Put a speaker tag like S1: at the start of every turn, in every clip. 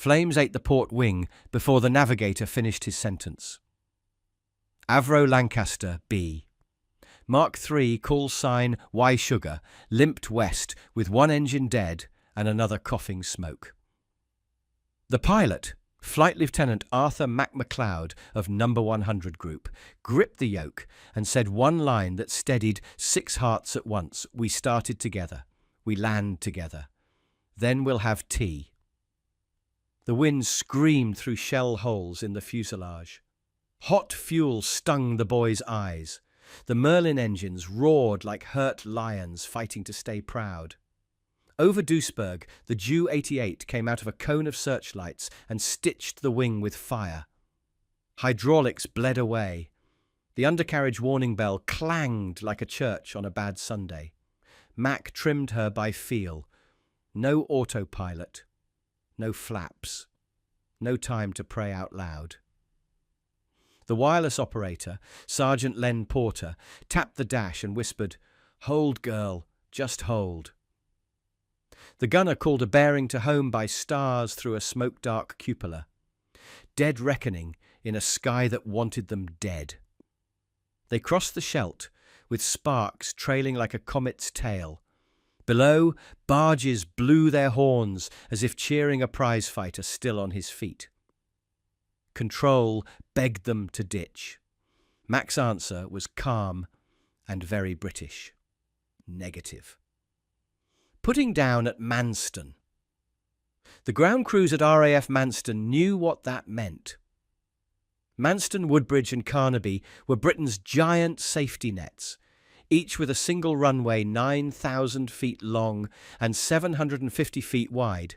S1: Flames ate the port wing before the navigator finished his sentence. Avro Lancaster, B. Mark III, call sign Y Sugar, limped west with one engine dead and another coughing smoke. The pilot, Flight Lieutenant Arthur MacMcLeod of No. 100 Group, gripped the yoke and said one line that steadied 6 hearts at once. We started together. We land together. Then we'll have tea. The wind screamed through shell holes in the fuselage. Hot fuel stung the boys' eyes. The Merlin engines roared like hurt lions fighting to stay proud. Over Duisburg, the Ju-88 came out of a cone of searchlights and stitched the wing with fire. Hydraulics bled away. The undercarriage warning bell clanged like a church on a bad Sunday. Mac trimmed her by feel. No autopilot. No flaps. No time to pray out loud. The wireless operator, Sergeant Len Porter, tapped the dash and whispered, "Hold, girl, just hold." The gunner called a bearing to home by stars through a smoke-dark cupola. Dead reckoning in a sky that wanted them dead. They crossed the Scheldt, with sparks trailing like a comet's tail. Below, barges blew their horns as if cheering a prizefighter still on his feet. Control begged them to ditch. Mac's answer was calm and very British. Negative. Putting down at Manston. The ground crews at RAF Manston knew what that meant. Manston, Woodbridge and Carnaby were Britain's giant safety nets, each with a single runway 9,000 feet long and 750 feet wide,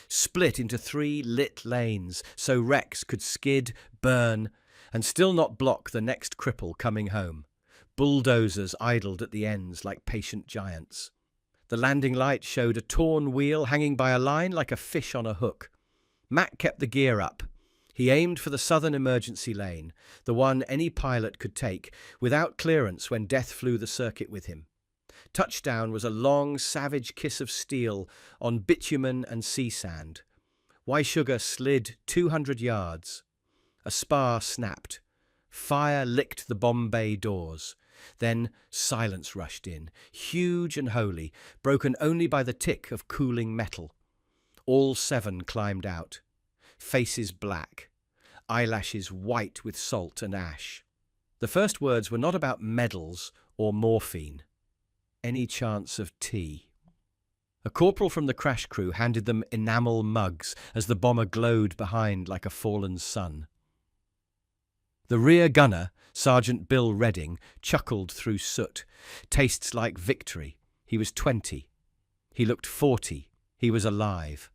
S1: split into 3 lit lanes so wrecks could skid, burn, and still not block the next cripple coming home. Bulldozers idled at the ends like patient giants. The landing light showed a torn wheel hanging by a line like a fish on a hook. Mac kept the gear up. He aimed for the southern emergency lane, the one any pilot could take, without clearance when death flew the circuit with him. Touchdown was a long, savage kiss of steel on bitumen and sea sand. Y Sugar slid 200 yards. A spar snapped. Fire licked the bomb bay doors. Then silence rushed in, huge and holy, broken only by the tick of cooling metal. All 7 climbed out. Faces black, eyelashes white with salt and ash. The first words were not about medals or morphine. Any chance of tea? A corporal from the crash crew handed them enamel mugs as the bomber glowed behind like a fallen sun. The rear gunner, Sergeant Bill Redding, chuckled through soot. Tastes like victory. He was 20. He looked 40. He was alive.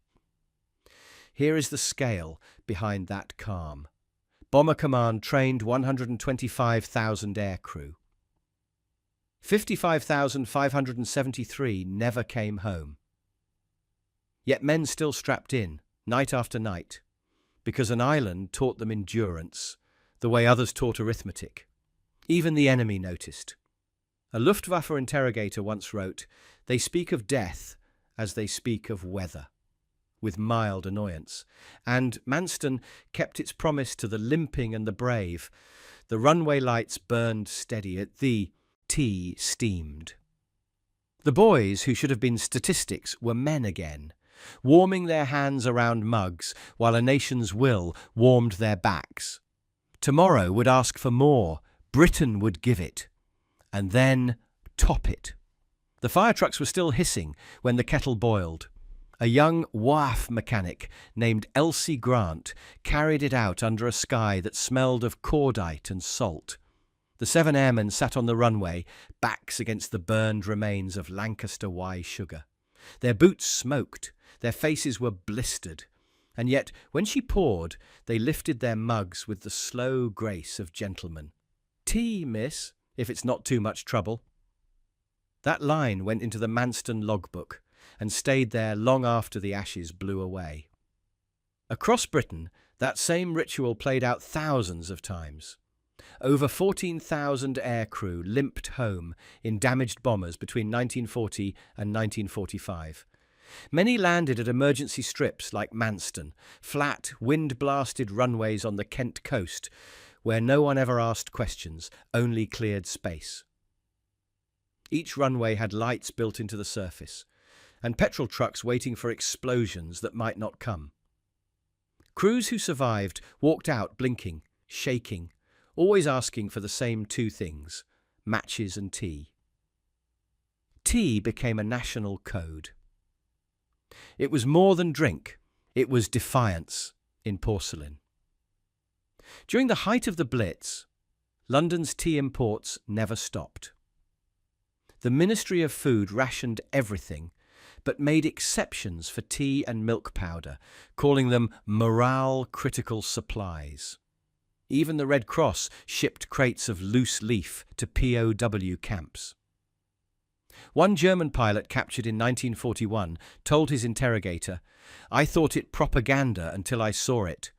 S1: Here is the scale behind that calm. Bomber Command trained 125,000 aircrew. 55,573 never came home. Yet men still strapped in, night after night, because an island taught them endurance, the way others taught arithmetic. Even the enemy noticed. A Luftwaffe interrogator once wrote, "They speak of death as they speak of weather," with mild annoyance. And Manston kept its promise to the limping and the brave. The runway lights burned steady. The tea steamed. The boys, who should have been statistics, were men again, warming their hands around mugs while a nation's will warmed their backs. Tomorrow would ask for more. Britain would give it. And then top it. The fire trucks were still hissing when the kettle boiled. A young WAF mechanic named Elsie Grant carried it out under a sky that smelled of cordite and salt. The 7 airmen sat on the runway, backs against the burned remains of Lancaster Y Sugar. Their boots smoked, their faces were blistered, and yet when she poured, they lifted their mugs with the slow grace of gentlemen. "Tea, miss, if it's not too much trouble." That line went into the Manston logbook and stayed there long after the ashes blew away. Across Britain, that same ritual played out thousands of times. Over 14,000 aircrew limped home in damaged bombers between 1940 and 1945. Many landed at emergency strips like Manston, flat, wind-blasted runways on the Kent coast, where no one ever asked questions, only cleared space. Each runway had lights built into the surface, and petrol trucks waiting for explosions that might not come. Crews who survived walked out blinking, shaking, always asking for the same two things: matches and tea. Tea became a national code. It was more than drink, it was defiance in porcelain. During the height of the Blitz, London's tea imports never stopped. The Ministry of Food rationed everything, but made exceptions for tea and milk powder, calling them morale-critical supplies. Even the Red Cross shipped crates of loose leaf to POW camps. One German pilot captured in 1941 told his interrogator, "I thought it propaganda until I saw it.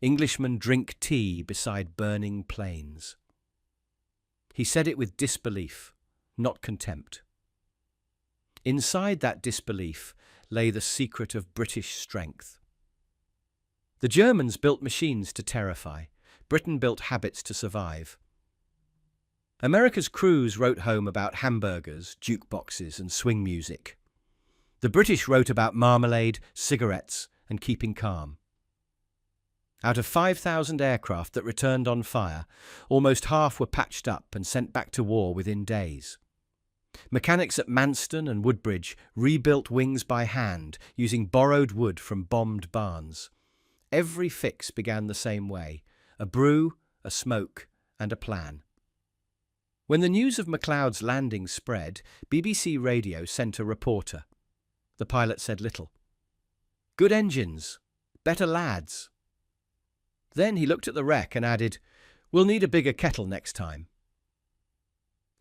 S1: Englishmen drink tea beside burning planes." He said it with disbelief, not contempt. Inside that disbelief lay the secret of British strength. The Germans built machines to terrify. Britain built habits to survive. America's crews wrote home about hamburgers, jukeboxes, and swing music. The British wrote about marmalade, cigarettes, and keeping calm. Out of 5,000 aircraft that returned on fire, almost half were patched up and sent back to war within days. Mechanics at Manston and Woodbridge rebuilt wings by hand using borrowed wood from bombed barns. Every fix began the same way: a brew, a smoke, and a plan. When the news of MacLeod's landing spread, BBC Radio sent a reporter. The pilot said little. "Good engines, better lads." Then he looked at the wreck and added, "We'll need a bigger kettle next time."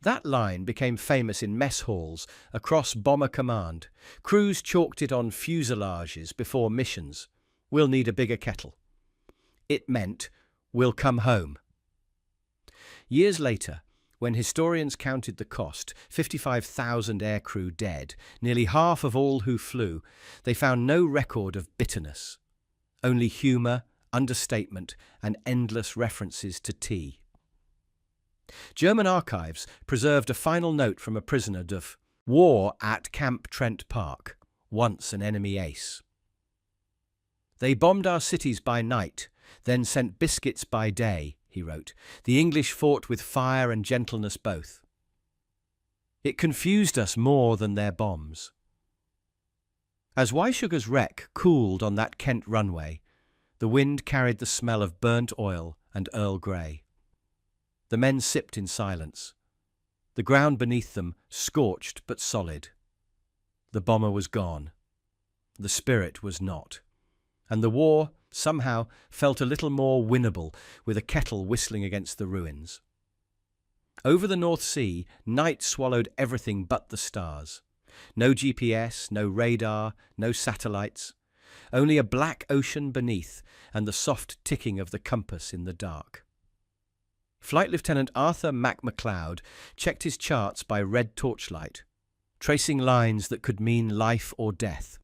S1: That line became famous in mess halls across Bomber Command. Crews chalked it on fuselages before missions. "We'll need a bigger kettle." It meant, "We'll come home." Years later, when historians counted the cost, 55,000 aircrew dead, nearly half of all who flew, they found no record of bitterness, only humour, understatement, and endless references to tea. German archives preserved a final note from a prisoner of "War at Camp Trent Park, once an enemy ace. They bombed our cities by night, then sent biscuits by day," he wrote. "The English fought with fire and gentleness both. It confused us more than their bombs." As Weishuger's wreck cooled on that Kent runway, the wind carried the smell of burnt oil and Earl Grey. The men sipped in silence. The ground beneath them scorched but solid. The bomber was gone. The spirit was not. And the war, somehow, felt a little more winnable, with a kettle whistling against the ruins. Over the North Sea, night swallowed everything but the stars. No GPS, no radar, no satellites. Only a black ocean beneath and the soft ticking of the compass in the dark. Flight Lieutenant Arthur MacLeod checked his charts by red torchlight, tracing lines that could mean life or death.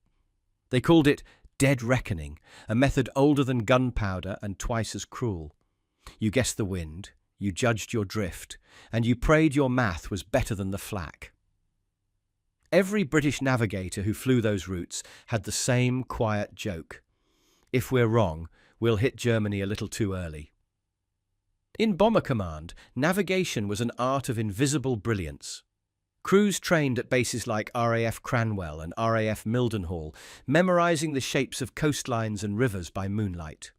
S1: They called it dead reckoning, a method older than gunpowder and twice as cruel. You guessed the wind, you judged your drift, and you prayed your math was better than the flak. Every British navigator who flew those routes had the same quiet joke: "If we're wrong, we'll hit Germany a little too early." In Bomber Command, navigation was an art of invisible brilliance. Crews trained at bases like RAF Cranwell and RAF Mildenhall, memorising the shapes of coastlines and rivers by moonlight.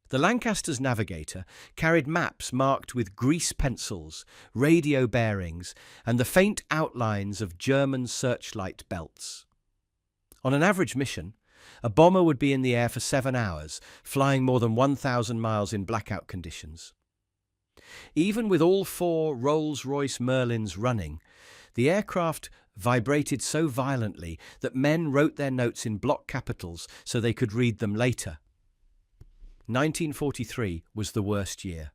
S1: The Lancaster's navigator carried maps marked with grease pencils, radio bearings, and the faint outlines of German searchlight belts. On an average mission, a bomber would be in the air for 7 hours, flying more than 1,000 miles in blackout conditions. Even with all 4 Rolls-Royce Merlins running, the aircraft vibrated so violently that men wrote their notes in block capitals so they could read them later. 1943 was the worst year.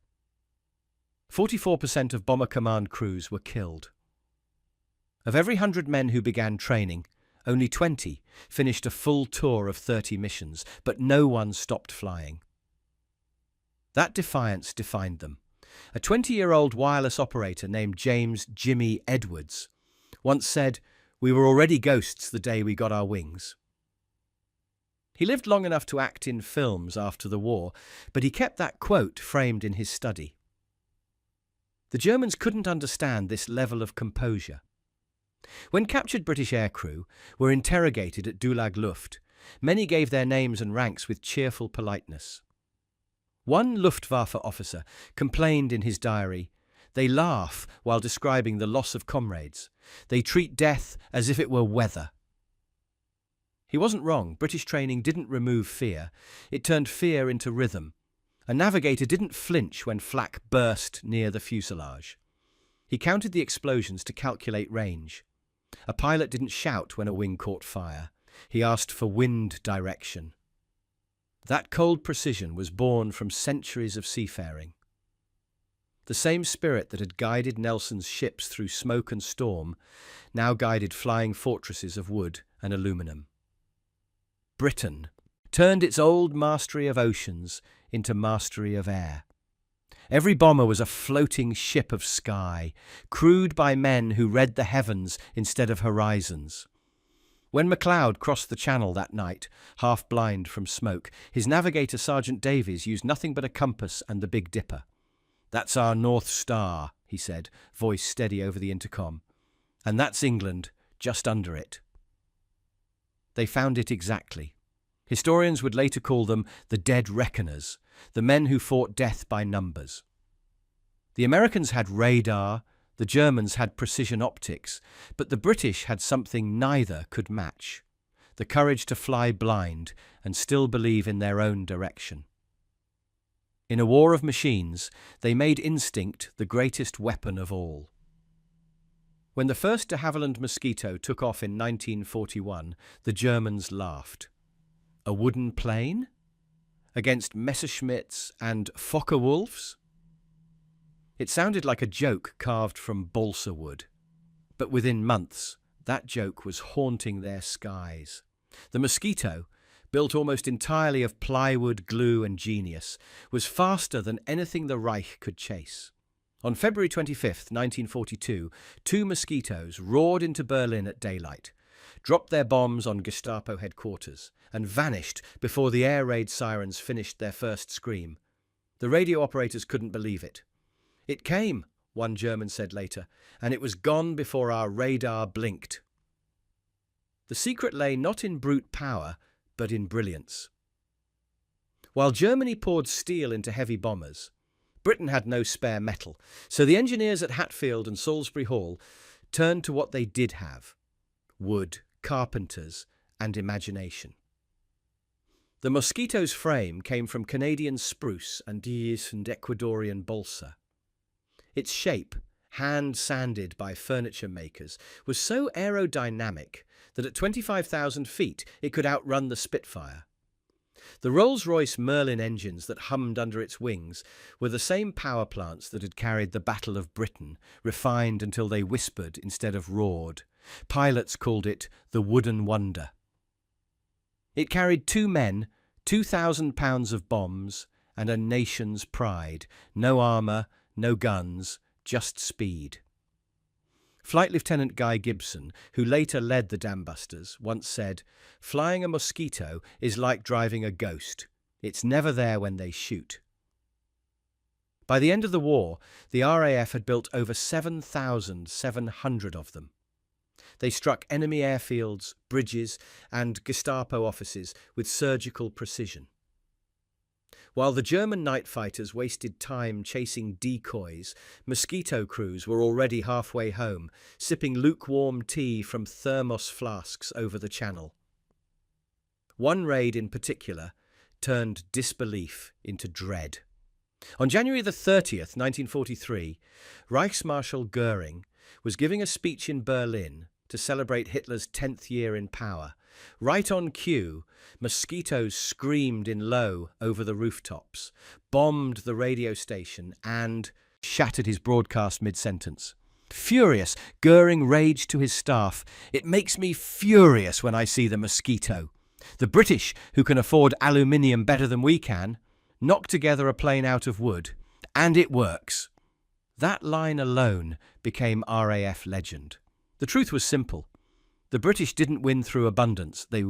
S1: 44% of Bomber Command crews were killed. Of every 100 men who began training, Only 20 finished a full tour of 30 missions, but no one stopped flying. That defiance defined them. A 20-year-old wireless operator named James "Jimmy" Edwards once said, "We were already ghosts the day we got our wings." He lived long enough to act in films after the war, but he kept that quote framed in his study. The Germans couldn't understand this level of composure. When captured British aircrew were interrogated at Dulag Luft, many gave their names and ranks with cheerful politeness. One Luftwaffe officer complained in his diary, "They laugh while describing the loss of comrades. They treat death as if it were weather." He wasn't wrong. British training didn't remove fear. It turned fear into rhythm. A navigator didn't flinch when flak burst near the fuselage. He counted the explosions to calculate range. A pilot didn't shout when a wing caught fire. He asked for wind direction. That cold precision was born from centuries of seafaring. The same spirit that had guided Nelson's ships through smoke and storm now guided flying fortresses of wood and aluminum. Britain turned its old mastery of oceans into mastery of air. Every bomber was a floating ship of sky, crewed by men who read the heavens instead of horizons. When MacLeod crossed the Channel that night, half blind from smoke, his navigator Sergeant Davies used nothing but a compass and the Big Dipper. "That's our North Star," he said, voice steady over the intercom. "And that's England, just under it." They found it exactly. Historians would later call them the dead reckoners, the men who fought death by numbers. The Americans had radar, the Germans had precision optics, but the British had something neither could match: the courage to fly blind and still believe in their own direction. In a war of machines, they made instinct the greatest weapon of all. When the first de Havilland Mosquito took off in 1941, the Germans laughed. A wooden plane? Against Messerschmitts and Focke-Wulfs? It sounded like a joke carved from balsa wood. But within months, that joke was haunting their skies. The Mosquito, built almost entirely of plywood, glue and genius, was faster than anything the Reich could chase. On February 25, 1942, 2 Mosquitoes roared into Berlin at daylight, dropped their bombs on Gestapo headquarters, and vanished before the air raid sirens finished their first scream. The radio operators couldn't believe it. "It came," one German said later, "and it was gone before our radar blinked." The secret lay not in brute power, but in brilliance. While Germany poured steel into heavy bombers, Britain had no spare metal, so the engineers at Hatfield and Salisbury Hall turned to what they did have: wood, carpenters, and imagination. The Mosquito's frame came from Canadian spruce and Ecuadorian balsa. Its shape, hand-sanded by furniture makers, was so aerodynamic that at 25,000 feet it could outrun the Spitfire. The Rolls-Royce Merlin engines that hummed under its wings were the same power plants that had carried the Battle of Britain, refined until they whispered instead of roared. Pilots called it the Wooden Wonder. It carried 2 men, 2,000 pounds of bombs, and a nation's pride. No armour, no guns, just speed. Flight Lieutenant Guy Gibson, who later led the Dambusters, once said, "Flying a Mosquito is like driving a ghost. It's never there when they shoot." By the end of the war, the RAF had built over 7,700 of them. They struck enemy airfields, bridges, and Gestapo offices with surgical precision. While the German night fighters wasted time chasing decoys, Mosquito crews were already halfway home, sipping lukewarm tea from thermos flasks over the Channel. One raid in particular turned disbelief into dread. On January the 30th, 1943, Reichsmarschall Goering was giving a speech in Berlin to celebrate Hitler's 10th year in power. Right on cue, Mosquitoes screamed in low over the rooftops, bombed the radio station, and shattered his broadcast mid-sentence. Furious, Goering raged to his staff. "It makes me furious when I see the Mosquito. The British, who can afford aluminium better than we can, knock together a plane out of wood. And it works." That line alone became RAF legend. The truth was simple. The British didn't win through abundance. They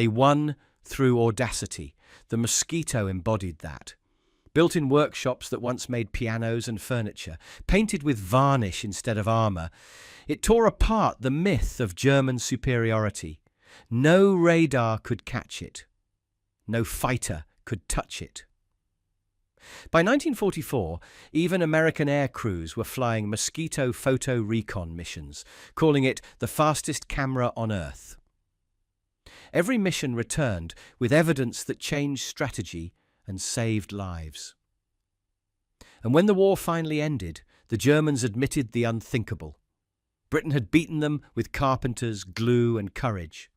S1: won through audacity. The Mosquito embodied that. Built in workshops that once made pianos and furniture, painted with varnish instead of armour, it tore apart the myth of German superiority. No radar could catch it. No fighter could touch it. By 1944, even American air crews were flying Mosquito photo recon missions, calling it the fastest camera on Earth. Every mission returned with evidence that changed strategy and saved lives. And when the war finally ended, the Germans admitted the unthinkable. Britain had beaten them with carpenters, glue, and courage.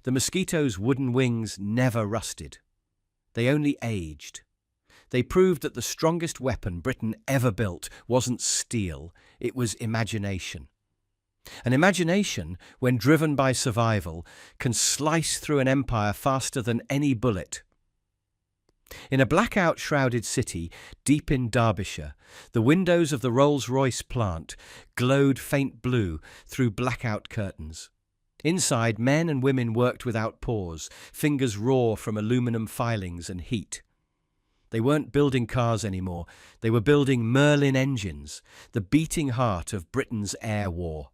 S1: The Mosquito's wooden wings never rusted. They only aged. They proved that the strongest weapon Britain ever built wasn't steel, it was imagination. And imagination, when driven by survival, can slice through an empire faster than any bullet. In a blackout-shrouded city deep in Derbyshire, the windows of the Rolls-Royce plant glowed faint blue through blackout curtains. Inside, men and women worked without pause, fingers raw from aluminum filings and heat. They weren't building cars anymore. They were building Merlin engines, the beating heart of Britain's air war.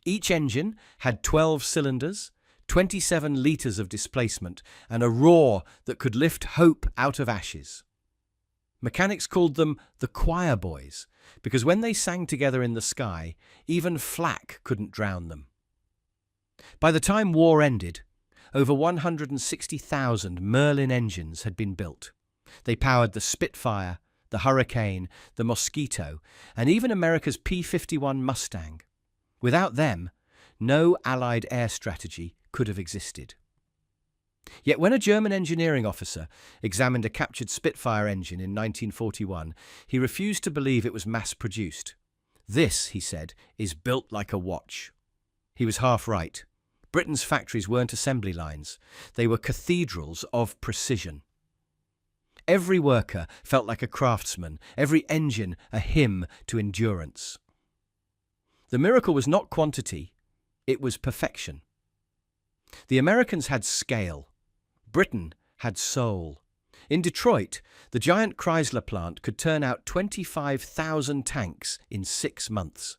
S1: Each engine had 12 cylinders, 27 litres of displacement, and a roar that could lift hope out of ashes. Mechanics called them the choir boys, because when they sang together in the sky, even flak couldn't drown them. By the time war ended, over 160,000 Merlin engines had been built. They powered the Spitfire, the Hurricane, the Mosquito, and even America's P-51 Mustang. Without them, no Allied air strategy could have existed. Yet when a German engineering officer examined a captured Spitfire engine in 1941, he refused to believe it was mass-produced. "This," he said, "is built like a watch." He was half right. Britain's factories weren't assembly lines. They were cathedrals of precision. Every worker felt like a craftsman, every engine a hymn to endurance. The miracle was not quantity, it was perfection. The Americans had scale. Britain had soul. In Detroit, the giant Chrysler plant could turn out 25,000 tanks in 6 months.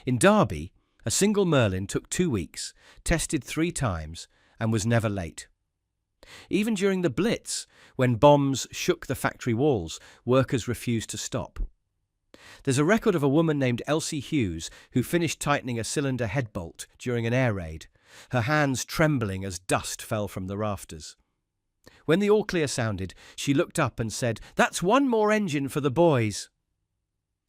S1: In Derby, a single Merlin took 2 weeks, tested 3 times, and was never late. Even during the Blitz, when bombs shook the factory walls, workers refused to stop. There's a record of a woman named Elsie Hughes who finished tightening a cylinder head bolt during an air raid, her hands trembling as dust fell from the rafters. When the all-clear sounded, she looked up and said, "That's 1 more engine for the boys."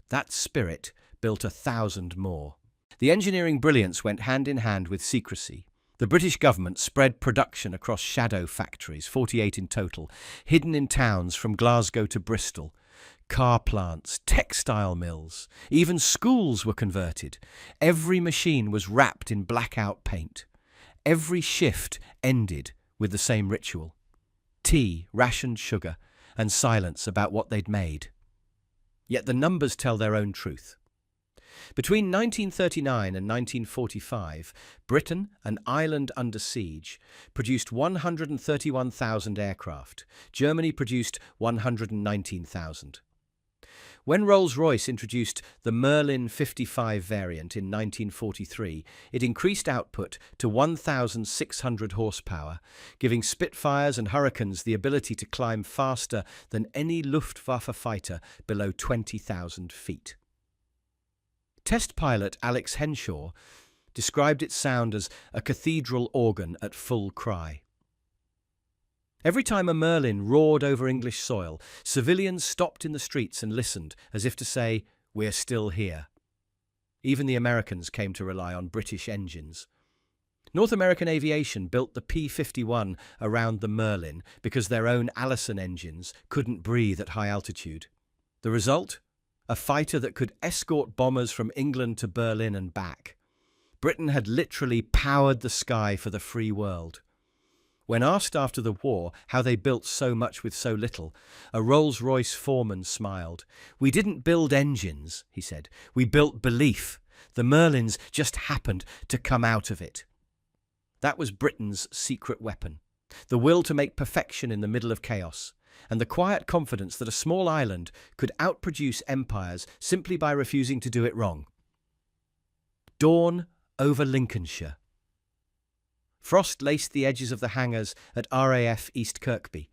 S1: That spirit built 1,000 more. The engineering brilliance went hand in hand with secrecy. The British government spread production across shadow factories, 48 in total, hidden in towns from Glasgow to Bristol. Car plants, textile mills, even schools were converted. Every machine was wrapped in blackout paint. Every shift ended with the same ritual: tea, rationed sugar, and silence about what they'd made. Yet the numbers tell their own truth. Between 1939 and 1945, Britain, an island under siege, produced 131,000 aircraft. Germany produced 119,000. When Rolls-Royce introduced the Merlin 55 variant in 1943, it increased output to 1,600 horsepower, giving Spitfires and Hurricanes the ability to climb faster than any Luftwaffe fighter below 20,000 feet. Test pilot Alex Henshaw described its sound as a cathedral organ at full cry. Every time a Merlin roared over English soil, civilians stopped in the streets and listened, as if to say, "We're still here." Even the Americans came to rely on British engines. North American aviation built the P-51 around the Merlin because their own Allison engines couldn't breathe at high altitude. The result? a fighter that could escort bombers from England to Berlin and back. Britain had literally powered the sky for the free world. When asked after the war how they built so much with so little, a Rolls-Royce foreman smiled. "We didn't build engines," he said. "We built belief. The Merlins just happened to come out of it." That was Britain's secret weapon. The will to make perfection in the middle of chaos, and the quiet confidence that a small island could outproduce empires simply by refusing to do it wrong. Dawn over Lincolnshire. Frost laced the edges of the hangars at RAF East Kirkby,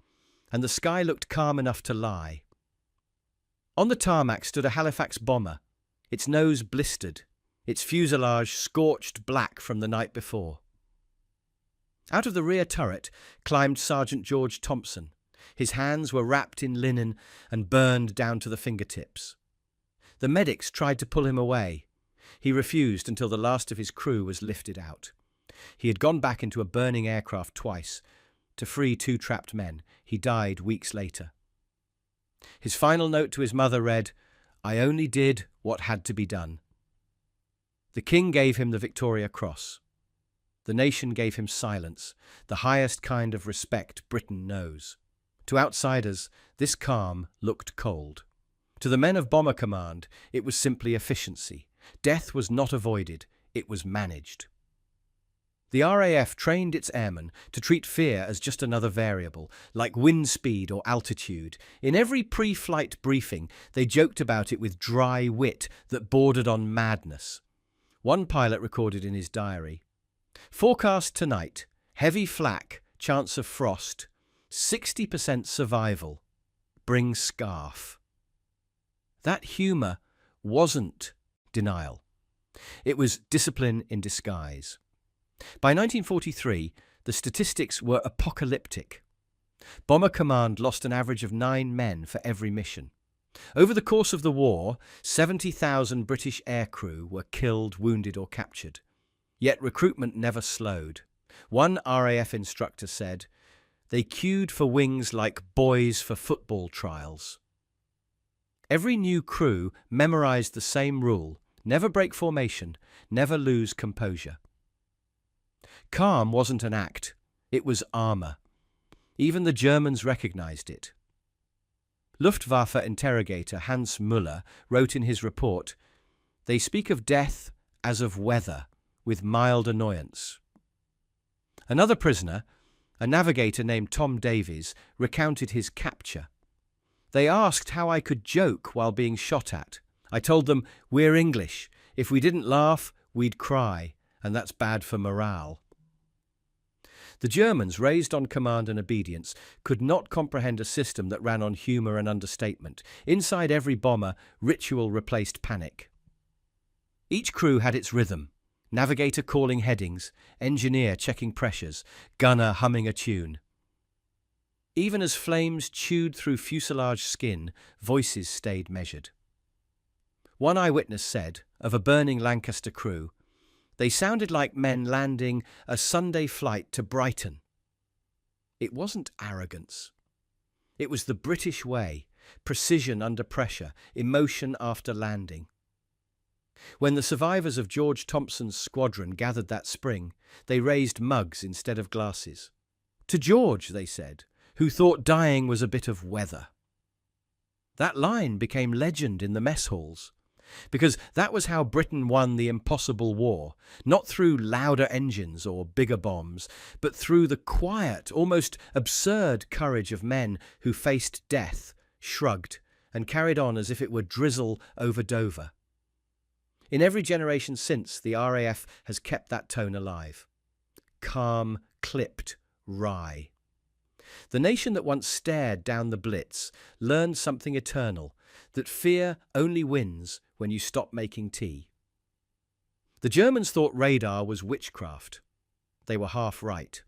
S1: and the sky looked calm enough to lie. On the tarmac stood a Halifax bomber, its nose blistered, its fuselage scorched black from the night before. Out of the rear turret climbed Sergeant George Thompson. His hands were wrapped in linen and burned down to the fingertips. The medics tried to pull him away. He refused until the last of his crew was lifted out. He had gone back into a burning aircraft twice to free 2 trapped men. He died weeks later. His final note to his mother read, "I only did what had to be done." The King gave him the Victoria Cross. The nation gave him silence, the highest kind of respect Britain knows. To outsiders, this calm looked cold. To the men of Bomber Command, it was simply efficiency. Death was not avoided, it was managed. The RAF trained its airmen to treat fear as just another variable, like wind speed or altitude. In every pre-flight briefing, they joked about it with dry wit that bordered on madness. One pilot recorded in his diary, "Forecast tonight, heavy flak, chance of frost, 60% survival. Bring scarf." That humour wasn't denial. It was discipline in disguise. By 1943, the statistics were apocalyptic. Bomber Command lost an average of 9 men for every mission. Over the course of the war, 70,000 British aircrew were killed, wounded or captured. Yet recruitment never slowed. One RAF instructor said, "They queued for wings like boys for football trials." Every new crew memorized the same rule: never break formation, never lose composure. Calm wasn't an act, it was armour. Even the Germans recognized it. Luftwaffe interrogator Hans Müller wrote in his report, "They speak of death as of weather, with mild annoyance." Another prisoner, a navigator named Tom Davies, recounted his capture. "They asked how I could joke while being shot at. I told them, we're English. If we didn't laugh, we'd cry, and that's bad for morale." The Germans, raised on command and obedience, could not comprehend a system that ran on humour and understatement. Inside every bomber, ritual replaced panic. Each crew had its rhythm: navigator calling headings, engineer checking pressures, gunner humming a tune. Even as flames chewed through fuselage skin, voices stayed measured. One eyewitness said, of a burning Lancaster crew, "They sounded like men landing a Sunday flight to Brighton." It wasn't arrogance. It was the British way: precision under pressure, emotion after landing. When the survivors of George Thompson's squadron gathered that spring, they raised mugs instead of glasses. "To George," they said, "who thought dying was a bit of weather." That line became legend in the mess halls, because that was how Britain won the impossible war, not through louder engines or bigger bombs, but through the quiet, almost absurd courage of men who faced death, shrugged, and carried on as if it were drizzle over Dover. In every generation since, the RAF has kept that tone alive. Calm, clipped, wry. The nation that once stared down the Blitz learned something eternal, that fear only wins when you stop making tea. The Germans thought radar was witchcraft. They were half right.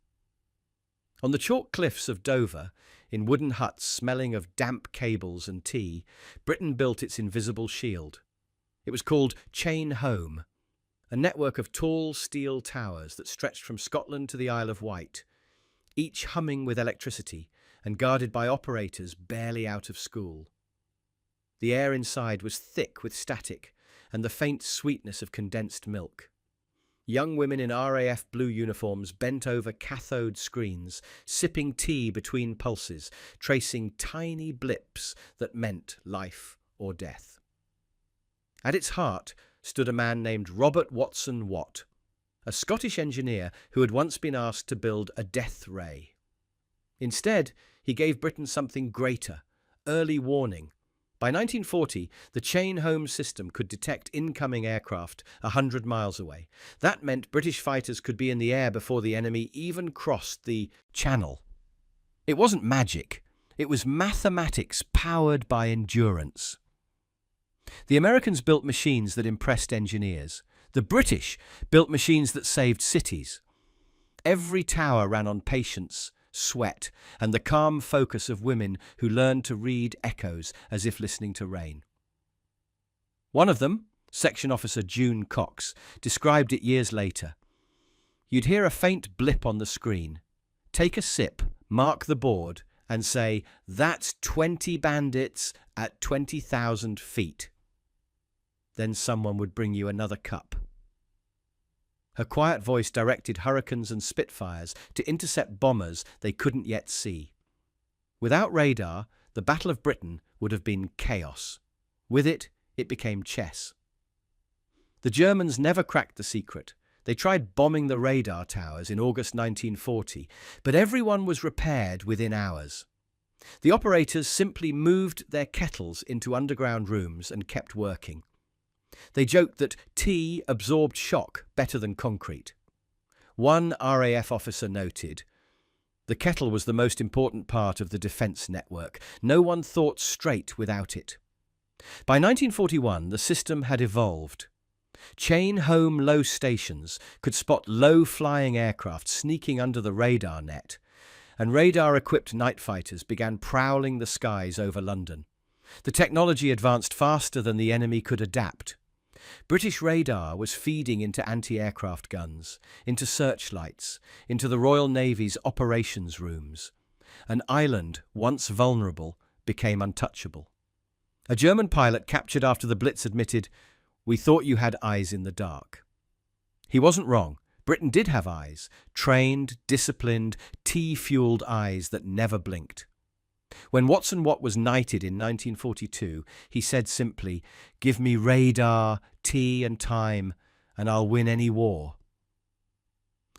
S1: On the chalk cliffs of Dover, in wooden huts smelling of damp cables and tea, Britain built its invisible shield. It was called Chain Home, a network of tall steel towers that stretched from Scotland to the Isle of Wight, each humming with electricity and guarded by operators barely out of school. The air inside was thick with static and the faint sweetness of condensed milk. Young women in RAF blue uniforms bent over cathode screens, sipping tea between pulses, tracing tiny blips that meant life or death. At its heart stood a man named Robert Watson Watt, a Scottish engineer who had once been asked to build a death ray. Instead, he gave Britain something greater: early warning. By 1940, the chain-home system could detect incoming aircraft 100 miles away. That meant British fighters could be in the air before the enemy even crossed the Channel. It wasn't magic. It was mathematics powered by endurance. The Americans built machines that impressed engineers. The British built machines that saved cities. Every tower ran on patience, sweat, and the calm focus of women who learned to read echoes as if listening to rain. One of them, Section Officer June Cox, described it years later. You'd hear a faint blip on the screen, take a sip, mark the board, and say, "That's 20 bandits at 20,000 feet." Then someone would bring you another cup. Her quiet voice directed Hurricanes and Spitfires to intercept bombers they couldn't yet see. Without radar, the Battle of Britain would have been chaos. With it, it became chess. The Germans never cracked the secret. They tried bombing the radar towers in August 1940, but everyone was repaired within hours. The operators simply moved their kettles into underground rooms and kept working. They joked that tea absorbed shock better than concrete. One RAF officer noted, "The kettle was the most important part of the defence network. No one thought straight without it." By 1941, the system had evolved. Chain-home low stations could spot low-flying aircraft sneaking under the radar net, and radar-equipped night fighters began prowling the skies over London. The technology advanced faster than the enemy could adapt. British radar was feeding into anti-aircraft guns, into searchlights, into the Royal Navy's operations rooms. An island, once vulnerable, became untouchable. A German pilot captured after the Blitz admitted, "We thought you had eyes in the dark." He wasn't wrong. Britain did have eyes, trained, disciplined, tea-fueled eyes that never blinked. When Watson Watt was knighted in 1942, he said simply, "Give me radar, tea and time, and I'll win any war."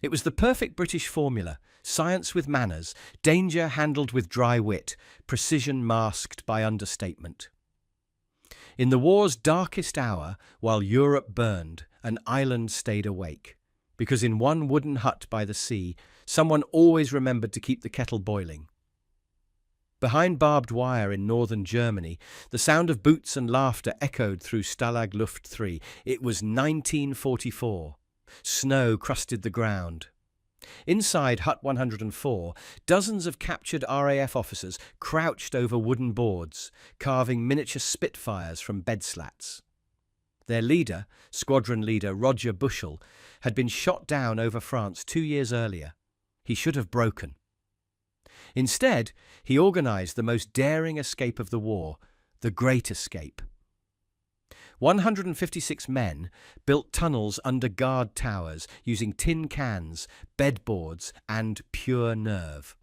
S1: It was the perfect British formula: science with manners, danger handled with dry wit, precision masked by understatement. In the war's darkest hour, while Europe burned, an island stayed awake. Because in one wooden hut by the sea, someone always remembered to keep the kettle boiling. Behind barbed wire in northern Germany, the sound of boots and laughter echoed through Stalag Luft 3. It was 1944. Snow crusted the ground. Inside Hut 104, dozens of captured RAF officers crouched over wooden boards, carving miniature Spitfires from bed slats. Their leader, squadron leader Roger Bushell, had been shot down over France 2 years earlier. He should have broken. Instead, he organised the most daring escape of the war, the Great Escape. 156 men built tunnels under guard towers using tin cans, bedboards, and pure nerve.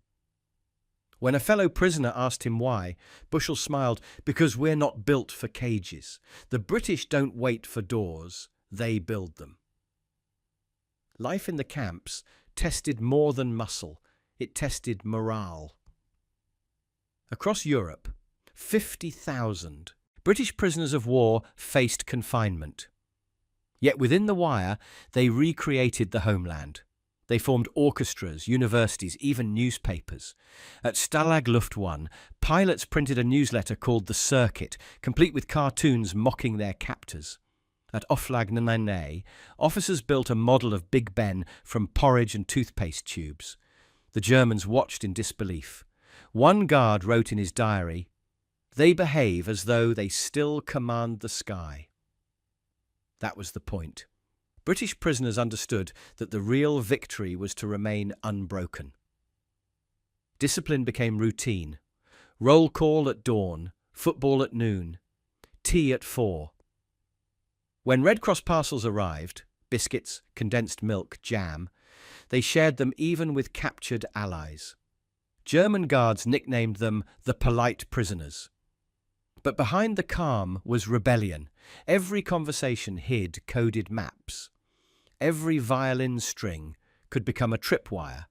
S1: When a fellow prisoner asked him why, Bushell smiled, "Because we're not built for cages. The British don't wait for doors, they build them." Life in the camps tested more than muscle. It tested morale. Across Europe, 50,000 British prisoners of war faced confinement. Yet within the wire, they recreated the homeland. They formed orchestras, universities, even newspapers. At Stalag Luft 1, pilots printed a newsletter called The Circuit, complete with cartoons mocking their captors. At Oflag 9A, officers built a model of Big Ben from porridge and toothpaste tubes. The Germans watched in disbelief. One guard wrote in his diary, "They behave as though they still command the sky." That was the point. British prisoners understood that the real victory was to remain unbroken. Discipline became routine. Roll call at dawn, football at noon. tea at 4. When Red Cross parcels arrived, biscuits, condensed milk, jam, they shared them even with captured allies. German guards nicknamed them the polite prisoners. But behind the calm was rebellion. Every conversation hid coded maps. Every violin string could become a tripwire.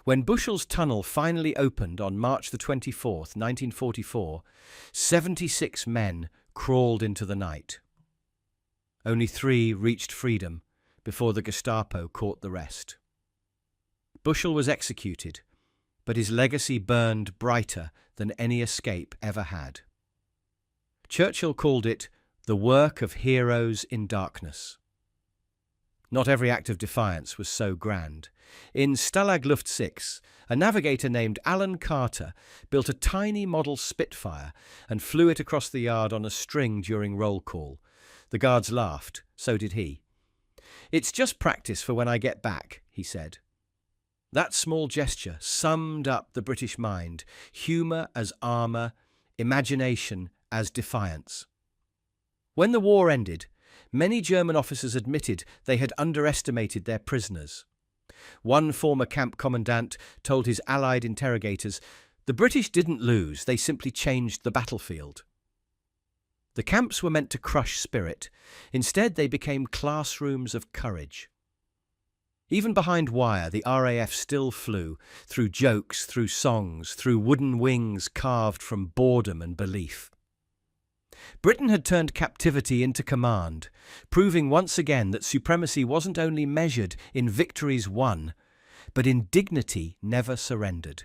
S1: When Bushel's tunnel finally opened on March the 24th, 1944, 76 men crawled into the night. Only 3 reached freedom before the Gestapo caught the rest. Bushel was executed, but his legacy burned brighter than any escape ever had. Churchill called it the work of heroes in darkness. Not every act of defiance was so grand. In Stalag Luft 6, a navigator named Alan Carter built a tiny model Spitfire and flew it across the yard on a string during roll call. The guards laughed, so did he. "It's just practice for when I get back," he said. That small gesture summed up the British mind, humour as armour, imagination as defiance. When the war ended, many German officers admitted they had underestimated their prisoners. One former camp commandant told his Allied interrogators, "The British didn't lose, they simply changed the battlefield." The camps were meant to crush spirit. Instead, they became classrooms of courage. Even behind wire, the RAF still flew, through jokes, through songs, through wooden wings carved from boredom and belief. Britain had turned captivity into command, proving once again that supremacy wasn't only measured in victories won, but in dignity never surrendered.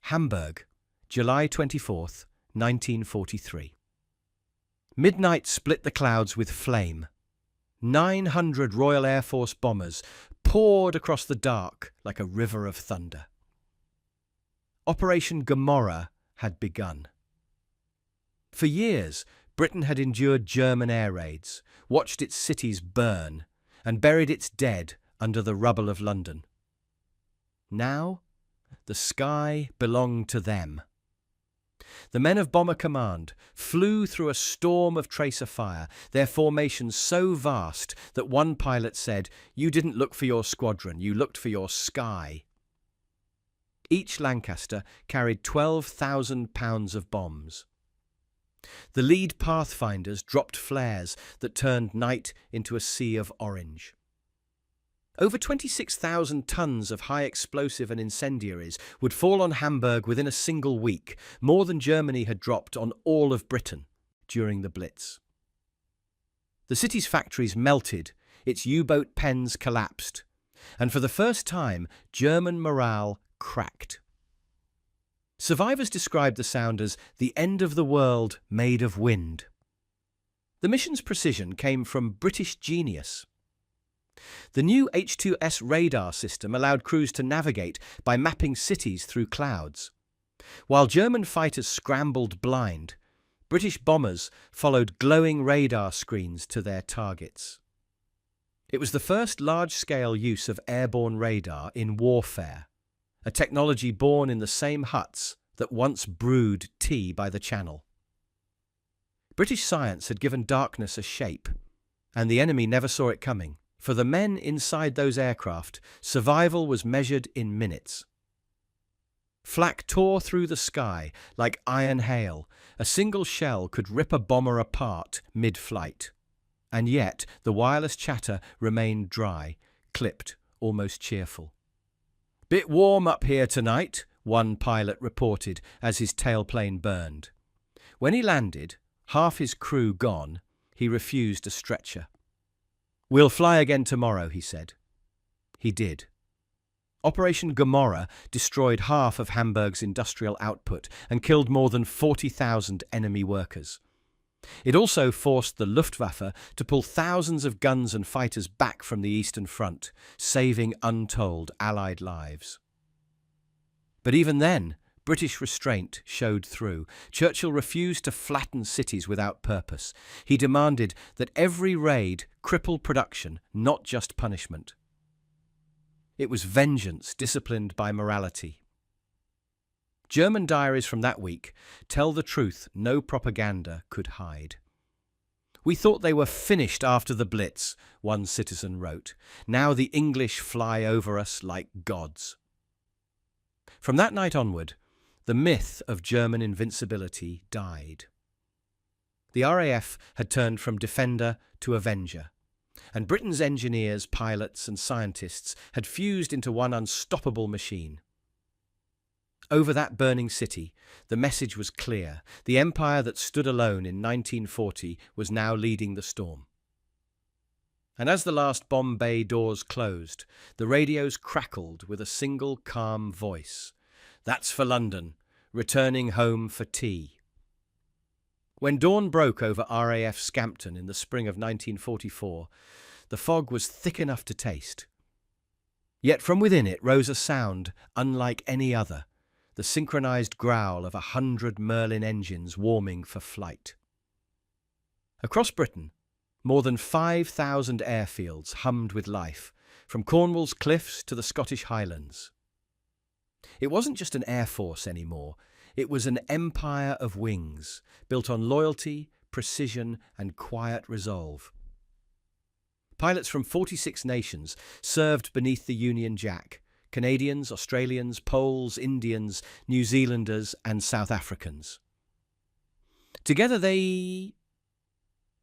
S1: Hamburg, July 24th, 1943. Midnight split the clouds with flame. 900 Royal Air Force bombers poured across the dark like a river of thunder. Operation Gomorrah had begun. For years, Britain had endured German air raids, watched its cities burn, and buried its dead under the rubble of London. Now, the sky belonged to them. The men of Bomber Command flew through a storm of tracer fire, their formations so vast that one pilot said, "You didn't look for your squadron, you looked for your sky." Each Lancaster carried 12,000 pounds of bombs. The lead pathfinders dropped flares that turned night into a sea of orange. Over 26,000 tons of high explosive and incendiaries would fall on Hamburg within a single week, more than Germany had dropped on all of Britain during the Blitz. The city's factories melted, its U-boat pens collapsed, and for the first time, German morale cracked. Survivors described the sound as the end of the world made of wind. The mission's precision came from British genius. The new H2S radar system allowed crews to navigate by mapping cities through clouds. While German fighters scrambled blind, British bombers followed glowing radar screens to their targets. It was the first large-scale use of airborne radar in warfare, a technology born in the same huts that once brewed tea by the Channel. British science had given darkness a shape, and the enemy never saw it coming. For the men inside those aircraft, survival was measured in minutes. Flak tore through the sky like iron hail. A single shell could rip a bomber apart mid-flight. And yet the wireless chatter remained dry, clipped, almost cheerful. "Bit warm up here tonight," one pilot reported as his tailplane burned. When he landed, half his crew gone, he refused a stretcher. "We'll fly again tomorrow," he said. He did. Operation Gomorrah destroyed half of Hamburg's industrial output and killed more than 40,000 enemy workers. It also forced the Luftwaffe to pull thousands of guns and fighters back from the Eastern Front, saving untold Allied lives. But even then, British restraint showed through. Churchill refused to flatten cities without purpose. He demanded that every raid cripple production, not just punishment. It was vengeance disciplined by morality. German diaries from that week tell the truth no propaganda could hide. "We thought they were finished after the Blitz," one citizen wrote. "Now the English fly over us like gods." From that night onward, the myth of German invincibility died. The RAF had turned from defender to avenger, and Britain's engineers, pilots and scientists had fused into one unstoppable machine. Over that burning city, the message was clear. The empire that stood alone in 1940 was now leading the storm. And as the last bomb bay doors closed, the radios crackled with a single calm voice. "That's for London, returning home for tea." When dawn broke over RAF Scampton in the spring of 1944, the fog was thick enough to taste. Yet from within it rose a sound unlike any other, the synchronized growl of 100 Merlin engines warming for flight. Across Britain, more than 5,000 airfields hummed with life, from Cornwall's cliffs to the Scottish Highlands. It wasn't just an air force anymore, it was an empire of wings, built on loyalty, precision, and quiet resolve. Pilots from 46 nations served beneath the Union Jack: Canadians, Australians, Poles, Indians, New Zealanders, and South Africans. Together they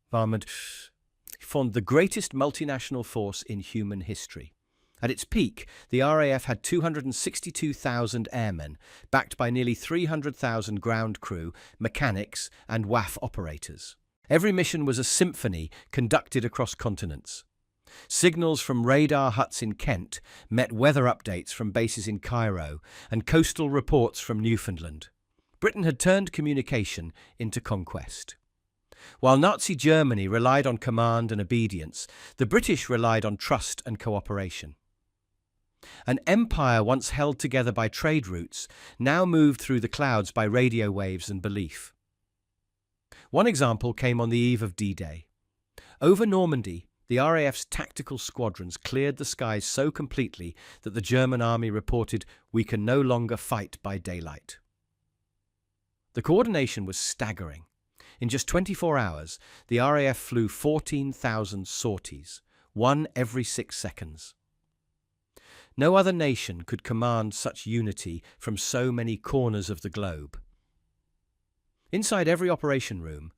S1: formed the greatest multinational force in human history. At its peak, the RAF had 262,000 airmen, backed by nearly 300,000 ground crew, mechanics, and WAF operators. Every mission was a symphony conducted across continents. Signals from radar huts in Kent met weather updates from bases in Cairo and coastal reports from Newfoundland. Britain had turned communication into conquest. While Nazi Germany relied on command and obedience, the British relied on trust and cooperation. An empire once held together by trade routes now moved through the clouds by radio waves and belief. One example came on the eve of D-Day. Over Normandy, the RAF's tactical squadrons cleared the skies so completely that the German army reported, "We can no longer fight by daylight." The coordination was staggering. In just 24 hours, the RAF flew 14,000 sorties, one every 6 seconds. No other nation could command such unity from so many corners of the globe. Inside every operation room,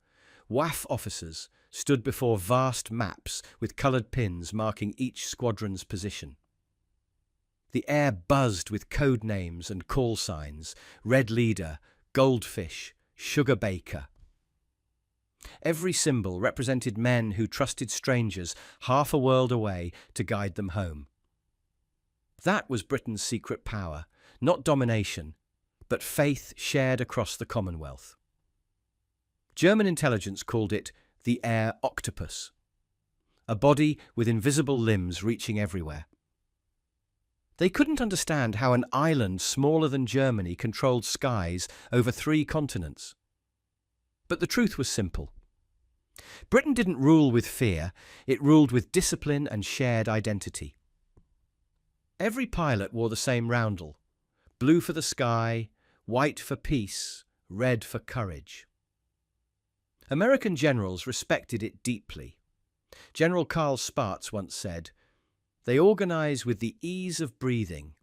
S1: WAF officers stood before vast maps with coloured pins marking each squadron's position. The air buzzed with code names and call signs: Red Leader, Goldfish, Sugar Baker. Every symbol represented men who trusted strangers half a world away to guide them home. That was Britain's secret power, not domination, but faith shared across the Commonwealth. German intelligence called it the air octopus, a body with invisible limbs reaching everywhere. They couldn't understand how an island smaller than Germany controlled skies over 3 continents. But the truth was simple. Britain didn't rule with fear, it ruled with discipline and shared identity. Every pilot wore the same roundel: blue for the sky, white for peace, red for courage. American generals respected it deeply. General Carl Spaatz once said, "They organize with the ease of breathing.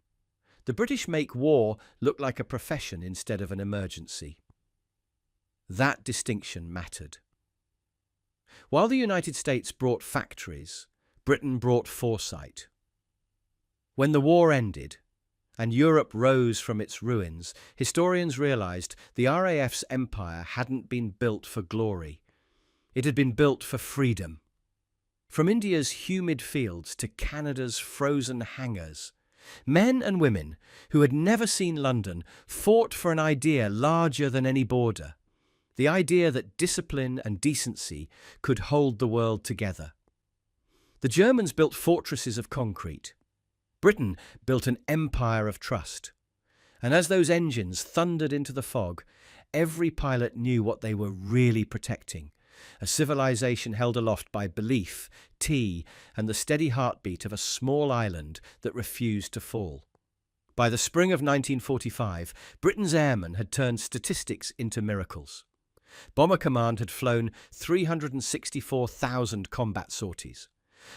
S1: The British make war look like a profession instead of an emergency." That distinction mattered. While the United States brought factories, Britain brought foresight. When the war ended, and Europe rose from its ruins, historians realized the RAF's empire hadn't been built for glory. It had been built for freedom. From India's humid fields to Canada's frozen hangars, men and women who had never seen London fought for an idea larger than any border, the idea that discipline and decency could hold the world together. The Germans built fortresses of concrete. Britain built an empire of trust. And as those engines thundered into the fog, every pilot knew what they were really protecting: a civilization held aloft by belief, tea, and the steady heartbeat of a small island that refused to fall. By the spring of 1945, Britain's airmen had turned statistics into miracles. Bomber Command had flown 364,000 combat sorties,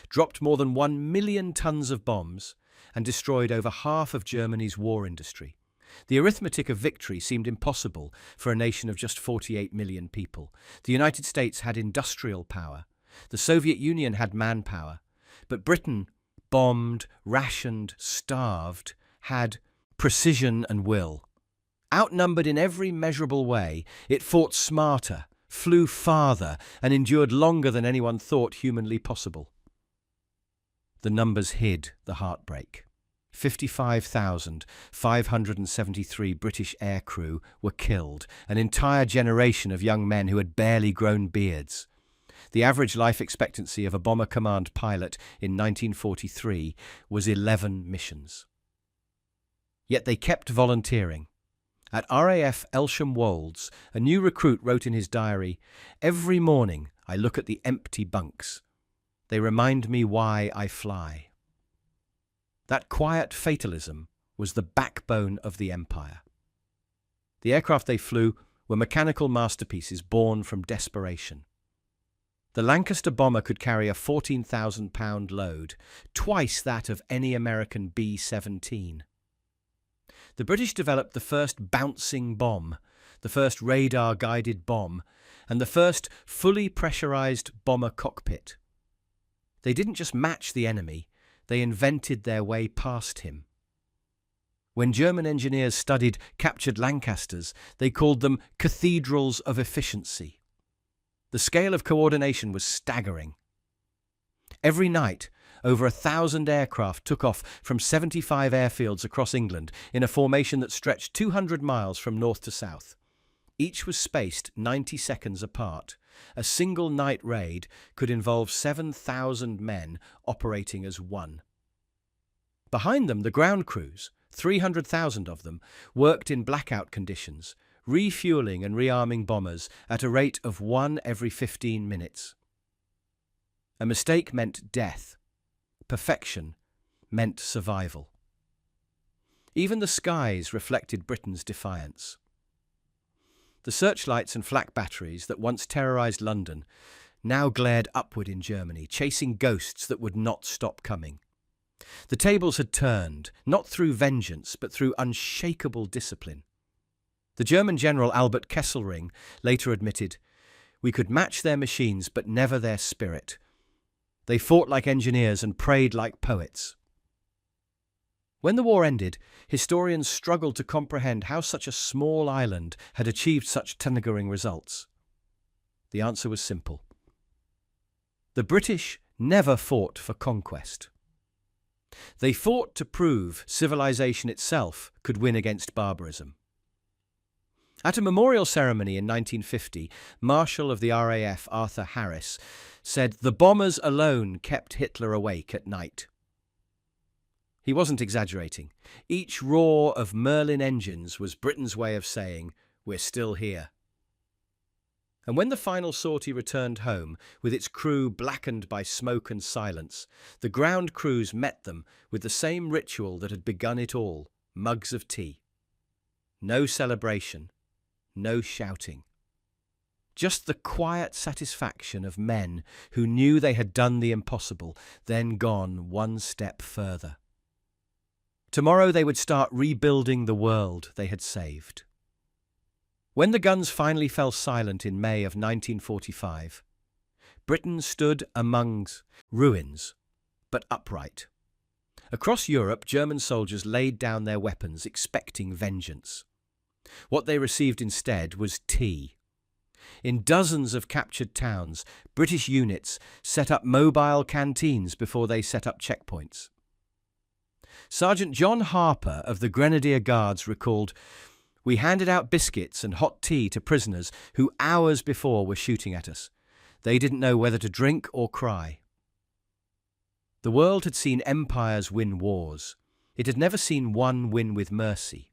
S1: dropped more than 1 million tons of bombs, and destroyed over half of Germany's war industry. The arithmetic of victory seemed impossible for a nation of just 48 million people. The United States had industrial power. The Soviet Union had manpower. But Britain, bombed, rationed, starved, had precision and will. Outnumbered in every measurable way, it fought smarter, flew farther, and endured longer than anyone thought humanly possible. The numbers hid the heartbreak. 55,573 British aircrew were killed, an entire generation of young men who had barely grown beards. The average life expectancy of a Bomber Command pilot in 1943 was 11 missions. Yet they kept volunteering. At RAF Elsham Wolds, a new recruit wrote in his diary, "Every morning I look at the empty bunks. They remind me why I fly." That quiet fatalism was the backbone of the empire. The aircraft they flew were mechanical masterpieces born from desperation. The Lancaster bomber could carry a 14,000-pound load, twice that of any American B-17. The British developed the first bouncing bomb, the first radar-guided bomb, and the first fully pressurized bomber cockpit. They didn't just match the enemy, they invented their way past him. When German engineers studied captured Lancasters, they called them cathedrals of efficiency. The scale of coordination was staggering. Every night, over 1,000 aircraft took off from 75 airfields across England in a formation that stretched 200 miles from north to south. Each was spaced 90 seconds apart. A single night raid could involve 7,000 men operating as one. Behind them, the ground crews, 300,000 of them, worked in blackout conditions, refueling and rearming bombers at a rate of 1 every 15 minutes. A mistake meant death. Perfection meant survival. Even the skies reflected Britain's defiance. The searchlights and flak batteries that once terrorized London now glared upward in Germany, chasing ghosts that would not stop coming. The tables had turned, not through vengeance, but through unshakable discipline. The German general Albert Kesselring later admitted, "We could match their machines, but never their spirit. They fought like engineers and prayed like poets." When the war ended, historians struggled to comprehend how such a small island had achieved such staggering results. The answer was simple. The British never fought for conquest. They fought to prove civilization itself could win against barbarism. At a memorial ceremony in 1950, Marshal of the RAF Arthur Harris said the bombers alone kept Hitler awake at night. He wasn't exaggerating. Each roar of Merlin engines was Britain's way of saying, "We're still here." And when the final sortie returned home, with its crew blackened by smoke and silence, the ground crews met them with the same ritual that had begun it all, mugs of tea. No celebration, no shouting. Just the quiet satisfaction of men who knew they had done the impossible, then gone one step further. Tomorrow they would start rebuilding the world they had saved. When the guns finally fell silent in May of 1945, Britain stood amongst ruins, but upright. Across Europe, German soldiers laid down their weapons, expecting vengeance. What they received instead was tea. In dozens of captured towns, British units set up mobile canteens before they set up checkpoints. Sergeant John Harper of the Grenadier Guards recalled, "We handed out biscuits and hot tea to prisoners who hours before were shooting at us. They didn't know whether to drink or cry." The world had seen empires win wars. It had never seen one win with mercy.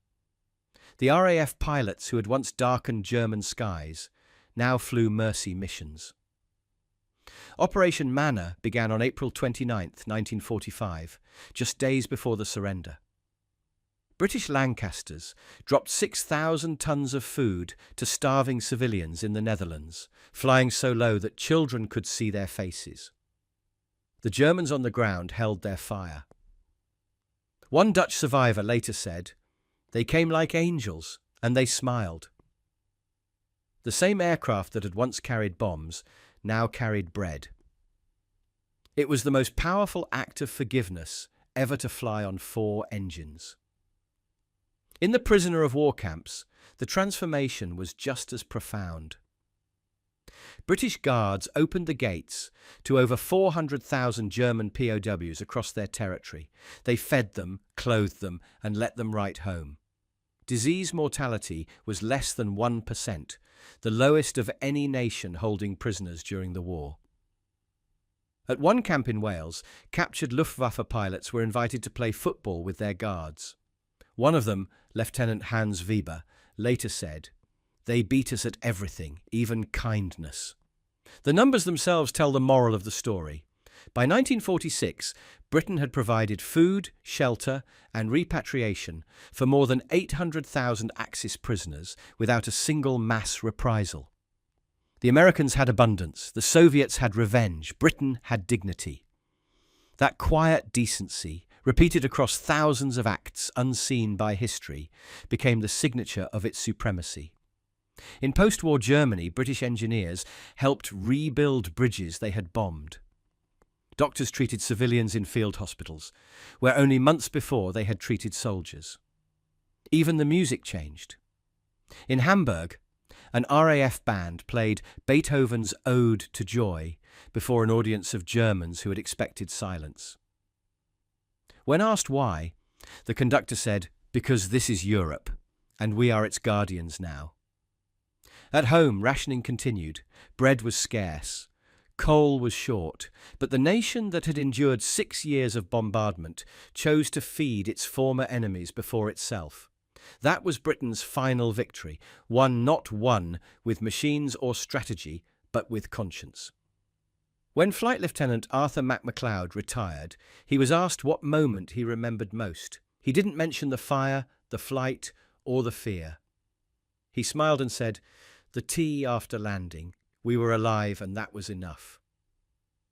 S1: The RAF pilots who had once darkened German skies now flew mercy missions. Operation Manna began on April 29, 1945, just days before the surrender. British Lancasters dropped 6,000 tons of food to starving civilians in the Netherlands, flying so low that children could see their faces. The Germans on the ground held their fire. One Dutch survivor later said, "They came like angels, and they smiled." The same aircraft that had once carried bombs now carried bread. It was the most powerful act of forgiveness ever to fly on 4 engines. In the prisoner of war camps, the transformation was just as profound. British guards opened the gates to over 400,000 German POWs across their territory. They fed them, clothed them, and let them write home. Disease mortality was less than 1%, the lowest of any nation holding prisoners during the war. At one camp in Wales, captured Luftwaffe pilots were invited to play football with their guards. One of them, Lieutenant Hans Weber, later said, "They beat us at everything, even kindness." The numbers themselves tell the moral of the story. By 1946, Britain had provided food, shelter, and repatriation for more than 800,000 Axis prisoners without a single mass reprisal. The Americans had abundance, the Soviets had revenge, Britain had dignity. That quiet decency, repeated across thousands of acts unseen by history, became the signature of its supremacy. In post-war Germany, British engineers helped rebuild bridges they had bombed. Doctors treated civilians in field hospitals, where only months before they had treated soldiers. Even the music changed. In Hamburg, an RAF band played Beethoven's Ode to Joy before an audience of Germans who had expected silence. When asked why, the conductor said, "Because this is Europe, and we are its guardians now." At home, rationing continued. Bread was scarce. Coal was short. But the nation that had endured 6 years of bombardment chose to feed its former enemies before itself. That was Britain's final victory, one not won with machines or strategy, but with conscience. When Flight Lieutenant Arthur MacLeod retired, he was asked what moment he remembered most. He didn't mention the fire, the flight, or the fear. He smiled and said, "The tea after landing. We were alive, and that was enough."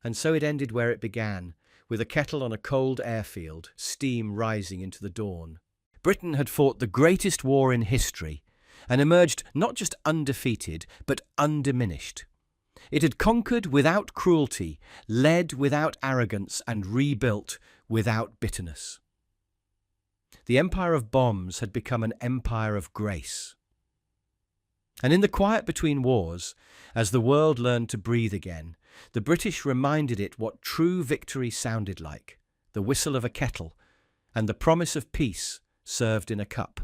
S1: And so it ended where it began, with a kettle on a cold airfield, steam rising into the dawn. Britain had fought the greatest war in history and emerged not just undefeated, but undiminished. It had conquered without cruelty, led without arrogance, and rebuilt without bitterness. The empire of bombs had become an empire of grace. And in the quiet between wars, as the world learned to breathe again, the British reminded it what true victory sounded like: the whistle of a kettle and the promise of peace served in a cup.